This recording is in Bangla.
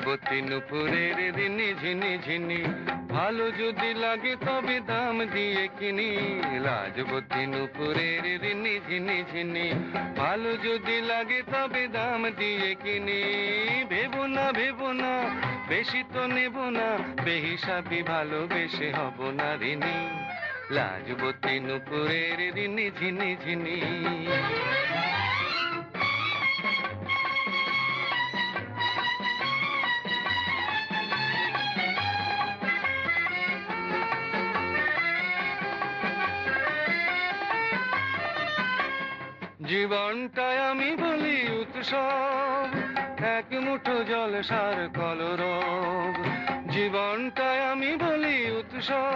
যুবতী নুপুরের রিনি ঝিনি ঝিনি, ভালো যদি লাগে তবে দাম দিয়ে কিনি। লাজবতী নুপুরের রিনি ঝিনি ঝিনি, ভালো যদি লাগে তবে দাম দিয়ে কিনি। ভেবো না বেশি তো নেব না, বেহিসাবি ভালোবেসে হব না ঋণী। লাজবতী নুপুরের রিনি ঝিনি ঝিনি। জীবনটায় আমি বলি উৎসব, এক মুঠো জল সার কলরব। জীবনটায় আমি বলি উৎসব।